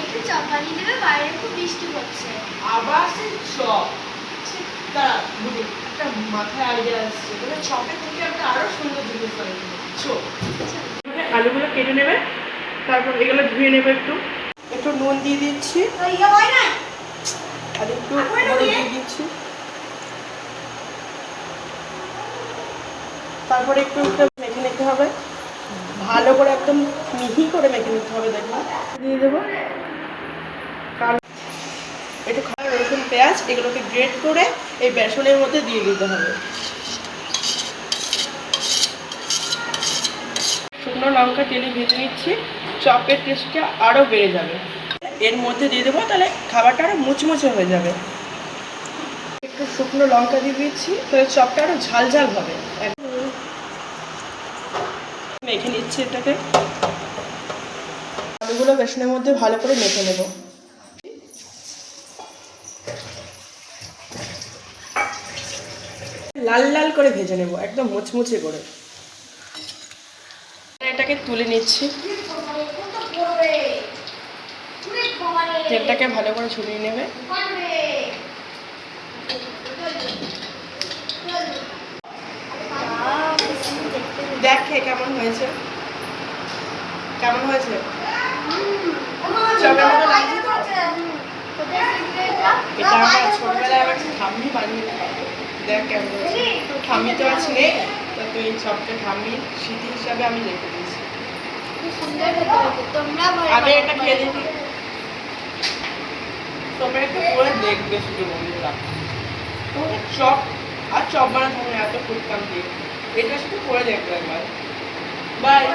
একটু চপ বানিয়ে দেবে, বাইরে খুব বৃষ্টি পড়ছে। আবার সেই চপ। দাঁড়া, বুঝি একটা মাথায় আইডিয়া আসছে, মানে চপের থেকে আমরা আরো সুন্দর জিনিস বানিয়ে দেবো। চপ। আলুগুলো কেটে নেবে, তারপর এগুলো ধুয়ে নেবে, একটু নুন দিয়ে দিচ্ছি আর একটু হলুদ দিয়ে দিচ্ছি, তারপরে একটু মেখে নিতে হবে, ভালো করে একদম মিহি করে মেখে নিতে হবে। দেখুন দিয়ে দেবো কালো একটু খাওয়া রসুন পেঁয়াজ, এগুলোকে গ্রেট করে এই বেসনের মধ্যে দিয়ে দিতে হবে। শুকনো লঙ্কা তেলে ভেজে নিচ্ছি, চপের টেস্টটা আরও বেড়ে যাবে। এর মধ্যে দিয়ে দেবো, তাহলে খাবারটা আরও মুচমুচে হয়ে যাবে। একটু শুকনো লঙ্কা দিয়ে দিচ্ছি, তাহলে চপটা আরও ঝাল ঝাল হবে। মেখে নিচ্ছি এটাকে, আলুগুলো বেসনের মধ্যে ভালো করে মেখে নেব। লাল লাল করে ভেজে নেব, একদম মুচমুচে করে। এটাকে তুলে নিচ্ছি, তেলটাকে ভালো করে ছড়িয়ে নেবে। দেখে কেমন হয়েছে, কেমন হয়েছে? চপের মতো লাগছে তো? এটা আমার ছোটবেলায় আমার ঠাম্মি বানিয়ে খাওয়াতো। দেখ কেমন হয়েছে। ঠাম্মি তো আজ নেই, তো এই চপটা ঠাম্মির স্মৃতি হিসাবে আমি রেখে দিয়েছি। আগে এটা খেয়ে দেখি, তোমরা একটু করে দেখবে শুধু বন্ধুরা। তোমাদের চপ আর চপ বানাতে হবে এত ফুটতাম দিয়ে, এটা শুধু করে দেখবে একবার। বাই।